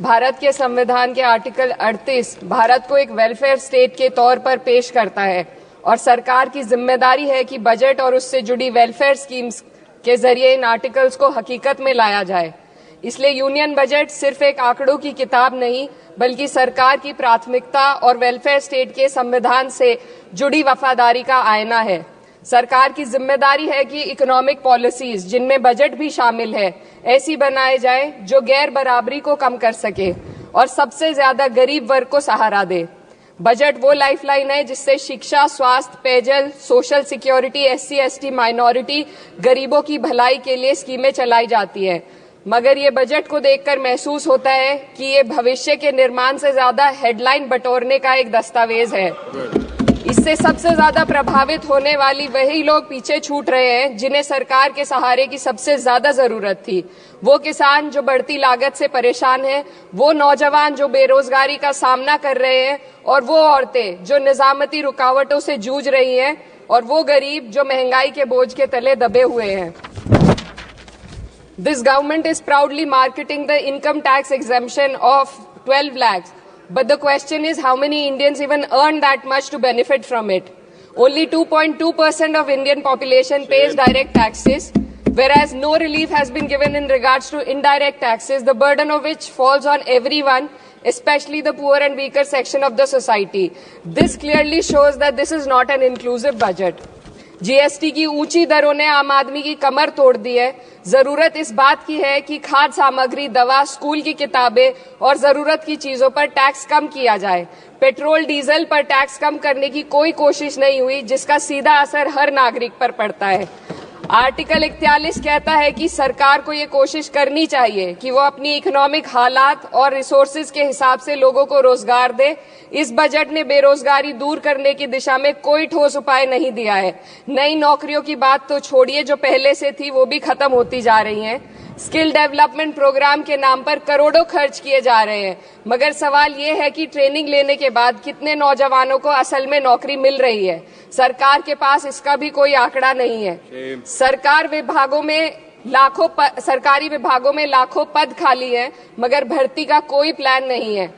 भारत के संविधान के आर्टिकल 38 भारत को एक वेलफेयर स्टेट के तौर पर पेश करता है और सरकार की जिम्मेदारी है कि बजट और उससे जुड़ी वेलफेयर स्कीम्स के जरिए इन आर्टिकल्स को हकीकत में लाया जाए। इसलिए यूनियन बजट सिर्फ एक आंकड़ों की किताब नहीं, बल्कि सरकार की प्राथमिकता और वेलफेयर स्टेट के संविधान से जुड़ी वफादारी का आईना है। सरकार की जिम्मेदारी है कि इकोनॉमिक पॉलिसीज, जिनमें बजट भी शामिल है, ऐसी बनाए जाए जो गैर बराबरी को कम कर सके और सबसे ज्यादा गरीब वर्ग को सहारा दे। बजट वो लाइफलाइन है जिससे शिक्षा, स्वास्थ्य, पेयजल, social security, SC, ST, minority, गरीबों की भलाई के लिए स्कीमें चलाई जाती है। मगर ये बजट को देखकर महसूस होता है कि ये भविष्य के निर्माण से ज्यादा हेडलाइन बटोरने का एक दस्तावेज है। इससे सबसे ज्यादा प्रभावित होने वाली वही लोग पीछे छूट रहे हैं जिन्हें सरकार के सहारे की सबसे ज्यादा जरूरत थी। वो किसान जो बढ़ती लागत से परेशान हैं, वो नौजवान जो बेरोजगारी का सामना कर रहे हैं, और वो औरतें जो निजामती रुकावटों से जूझ रही हैं, और वो गरीब जो महंगाई के बोझ के तले दबे हुए हैं। This government is proudly marketing the income tax exemption of 12 lakhs. But the question is, how many Indians even earn that much to benefit from it? Only 2.2% of Indian population pays direct taxes, whereas no relief has been given in regards to indirect taxes, the burden of which falls on everyone, especially the poor and weaker section of the society. This clearly shows that this is not an inclusive budget. GST की ऊंची दरों ने आम आदमी की कमर तोड़ दी है। जरूरत इस बात की है कि खाद्य सामग्री, दवा, स्कूल की किताबें और जरूरत की चीजों पर टैक्स कम किया जाए। पेट्रोल, डीजल पर टैक्स कम करने की कोई कोशिश नहीं हुई, जिसका सीधा असर हर नागरिक पर पड़ता है। आर्टिकल 41 कहता है कि सरकार को ये कोशिश करनी चाहिए कि वो अपनी इकोनॉमिक हालात और रिसोर्सेज के हिसाब से लोगों को रोजगार दे। इस बजट ने बेरोजगारी दूर करने की दिशा में कोई ठोस उपाय नहीं दिया है। नई नौकरियों की बात तो छोड़िए, जो पहले से थी वो भी खत्म होती जा रही हैं। स्किल डेवलपमेंट प्रोग्राम के नाम पर करोड़ों खर्च किए जा रहे हैं, मगर सवाल ये है कि ट्रेनिंग लेने के बाद कितने नौजवानों को असल में नौकरी मिल रही है। सरकार के पास इसका भी कोई आंकड़ा नहीं है। सरकारी विभागों में लाखों पद खाली हैं, मगर भर्ती का कोई प्लान नहीं है।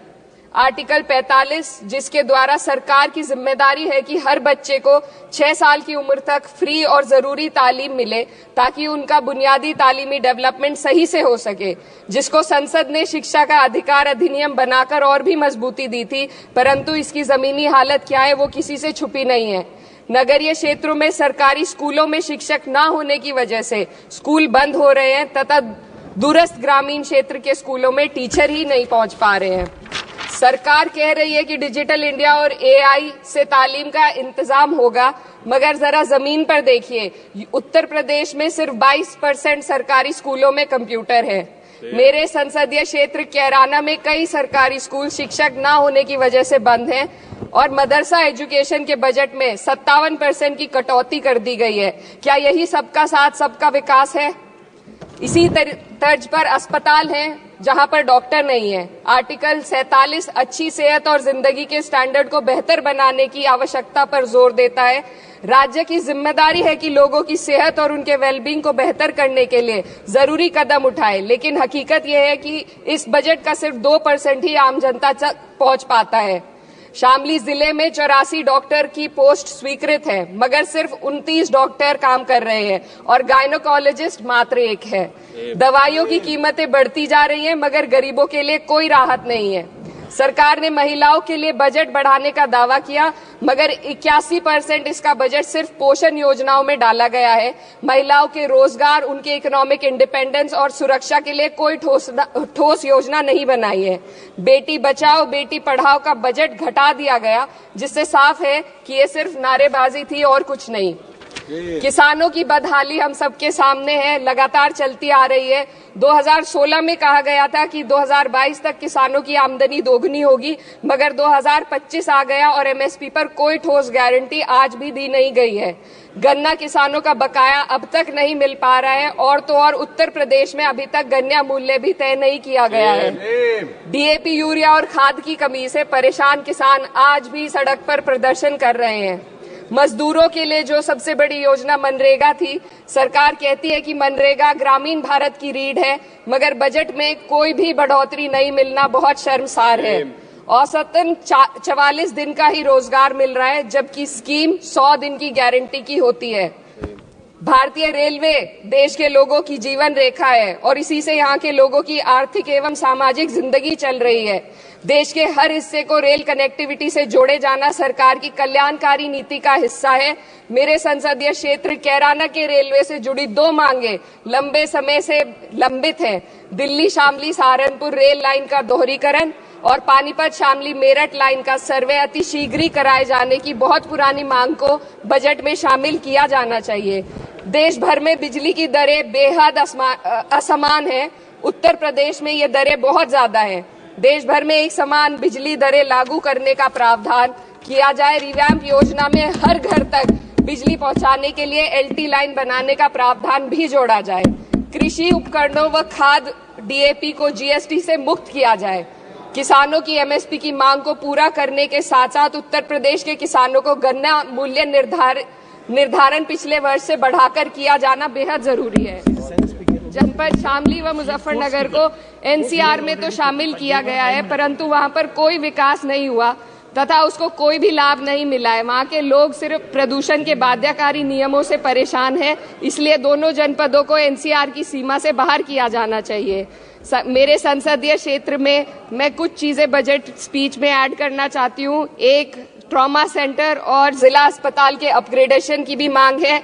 आर्टिकल 45, जिसके द्वारा सरकार की जिम्मेदारी है कि हर बच्चे को 6 साल की उम्र तक फ्री और जरूरी तालीम मिले ताकि उनका बुनियादी तालीमी डेवलपमेंट सही से हो सके, जिसको संसद ने शिक्षा का अधिकार अधिनियम बनाकर और भी मजबूती दी थी, परंतु इसकी जमीनी हालत क्या है वो किसी से छुपी नहीं है। नगरीय क्षेत्रों में सरकारी स्कूलों में शिक्षक न होने की वजह से स्कूल बंद हो रहे हैं तथा दूरस्थ ग्रामीण क्षेत्र के स्कूलों में टीचर ही नहीं पहुंच पा रहे हैं। सरकार कह रही है कि डिजिटल इंडिया और AI से तालीम का इंतजाम होगा, मगर जरा जमीन पर देखिए, उत्तर प्रदेश में सिर्फ 22% सरकारी स्कूलों में कंप्यूटर है। मेरे संसदीय क्षेत्र कैराना में कई सरकारी स्कूल शिक्षक न होने की वजह से बंद हैं और मदरसा एजुकेशन के बजट में 57% की कटौती कर दी गई है। क्या यही सबका साथ सबका विकास है? इसी तर्ज पर अस्पताल हैं जहां पर डॉक्टर नहीं है। आर्टिकल 47 अच्छी सेहत और जिंदगी के स्टैंडर्ड को बेहतर बनाने की आवश्यकता पर जोर देता है। राज्य की जिम्मेदारी है कि लोगों की सेहत और उनके वेलबींग को बेहतर करने के लिए जरूरी कदम उठाए, लेकिन हकीकत यह है कि इस बजट का सिर्फ 2% ही आम जनता तक पहुंच पाता है। शामली जिले में 84 डॉक्टर की पोस्ट स्वीकृत है, मगर सिर्फ 29 डॉक्टर काम कर रहे हैं और गायनोकोलॉजिस्ट मात्र 1 है। दवाइयों की कीमतें बढ़ती जा रही हैं, मगर गरीबों के लिए कोई राहत नहीं है। सरकार ने महिलाओं के लिए बजट बढ़ाने का दावा किया, मगर 81% इसका बजट सिर्फ पोषण योजनाओं में डाला गया है। महिलाओं के रोजगार, उनके इकोनॉमिक इंडिपेंडेंस और सुरक्षा के लिए कोई ठोस योजना नहीं बनाई है। बेटी बचाओ बेटी पढ़ाओ का बजट घटा दिया गया, जिससे साफ है कि ये सिर्फ नारेबाजी थी और कुछ नहीं। किसानों की बदहाली हम सबके सामने है, लगातार चलती आ रही है। 2016 में कहा गया था कि 2022 तक किसानों की आमदनी दोगुनी होगी, मगर 2025 आ गया और MSP पर कोई ठोस गारंटी आज भी दी नहीं गई है। गन्ना किसानों का बकाया अब तक नहीं मिल पा रहा है, और तो और उत्तर प्रदेश में अभी तक गन्ना मूल्य भी तय नहीं किया गया है। DAP, यूरिया और खाद की कमी से परेशान किसान आज भी सड़क पर प्रदर्शन कर रहे हैं। मजदूरों के लिए जो सबसे बड़ी योजना मनरेगा थी, सरकार कहती है कि मनरेगा ग्रामीण भारत की रीढ़ है, मगर बजट में कोई भी बढ़ोतरी नहीं मिलना बहुत शर्मसार है। औसतन 44 दिन का ही रोजगार मिल रहा है, जबकि स्कीम 100 दिन की गारंटी की होती है। भारतीय रेलवे देश के लोगों की जीवन रेखा है और इसी से यहाँ के लोगों की आर्थिक एवं सामाजिक जिंदगी चल रही है। देश के हर हिस्से को रेल कनेक्टिविटी से जोड़े जाना सरकार की कल्याणकारी नीति का हिस्सा है। मेरे संसदीय क्षेत्र कैराना के रेलवे से जुड़ी 2 मांगे लंबे समय से लंबित हैं। दिल्ली शामली सहारनपुर रेल लाइन का दोहरीकरण और पानीपत शामली मेरठ लाइन का सर्वे अति शीघ्र ही कराए जाने की बहुत पुरानी मांग को बजट में शामिल किया जाना चाहिए। देश भर में बिजली की दरें बेहद असमान है। उत्तर प्रदेश में ये दरें बहुत ज्यादा हैं। देश भर में एक समान बिजली दरें लागू करने का प्रावधान किया जाए। रिवैम्प योजना में हर घर तक बिजली पहुंचाने के लिए एलटी लाइन बनाने का प्रावधान भी जोड़ा जाए। कृषि उपकरणों व खाद डीएपी को जीएसटी से मुक्त किया जाए। किसानों की एमएसपी की मांग को पूरा करने के साथ साथ उत्तर प्रदेश के किसानों को गन्ना मूल्य निर्धारण पिछले वर्ष से बढ़ाकर किया जाना बेहद जरूरी है। जनपद शामली व मुजफ्फरनगर को एनसीआर में तो शामिल किया गया है, परंतु वहां पर कोई विकास नहीं हुआ तथा उसको कोई भी लाभ नहीं मिला है। वहां के लोग सिर्फ प्रदूषण के बाध्यकारी नियमों से परेशान हैं, इसलिए दोनों जनपदों को एनसीआर की सीमा से बाहर किया जाना चाहिए। मेरे संसदीय क्षेत्र में मैं कुछ चीजें बजट स्पीच में ऐड करना चाहती हूँ। एक, ट्रॉमा सेंटर और जिला अस्पताल के अपग्रेडेशन की भी मांग है।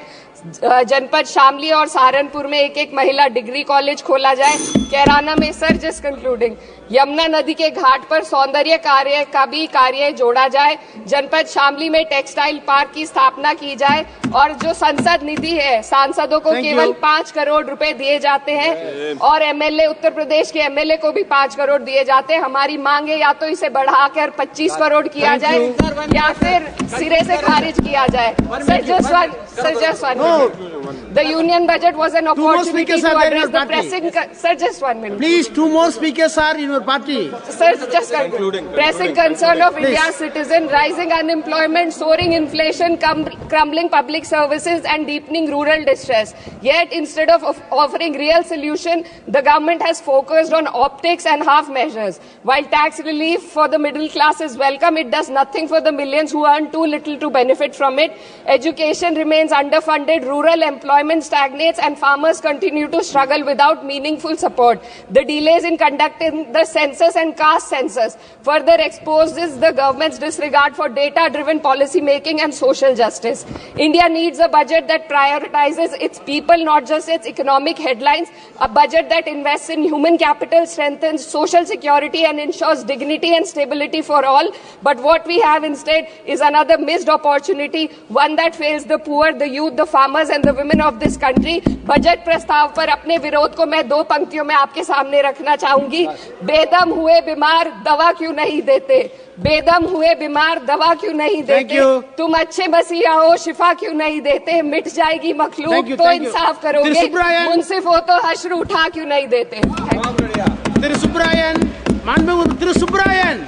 जनपद शामली और सहारनपुर में एक महिला डिग्री कॉलेज खोला जाए। कैराना में जस्ट कंक्लूडिंग, यमुना नदी के घाट पर सौंदर्य कार्य का भी कार्य जोड़ा जाए। जनपद शामली में टेक्सटाइल पार्क की स्थापना की जाए और जो संसद निधि है, सांसदों को केवल 5 करोड़ रुपए दिए जाते हैं और एमएलए, उत्तर प्रदेश के एमएलए को भी 5 करोड़ दिए जाते हैं। हमारी मांग है या तो इसे बढ़ाकर 25 करोड़ किया जाए या फिर सिरे से खारिज किया जाए। The union budget was an opportunity to address the pressing. Sir, just 1 minute. Please, 2 more speakers are in your party. Sir, just concluding. Pressing concern of India's citizen, rising unemployment, soaring inflation, crumbling public services, and deepening rural distress. Yet, instead of offering real solution, the government has focused on optics and half measures. While tax relief for the middle class is welcome, it does nothing for the millions who earn too little to benefit from it. Education remains underfunded. Rural employment stagnates and farmers continue to struggle without meaningful support. The delays in conducting the census and caste census further exposes the government's disregard for data-driven policy making and social justice. India needs a budget that prioritizes its people, not just its economic headlines. A budget that invests in human capital, strengthens social security and ensures dignity and stability for all. But what we have instead is another missed opportunity, one that fails the poor, the youth, the farmers and the women of this country. Budget प्रस्ताव पर अपने विरोध को मैं 2 पंक्तियों में आपके सामने रखना चाहूंगी। बेदम हुए बीमार दवा क्यों नहीं देते? बेदम हुए बीमार दवा क्यों नहीं देते? तुम अच्छे मसीहा हो, शिफा क्यों नहीं देते? मिट जाएगी मखलूक तो इंसाफ करोगे, मुंसिफ हो तो हश्र उठा क्यों नहीं देते? Thiru Subrayan,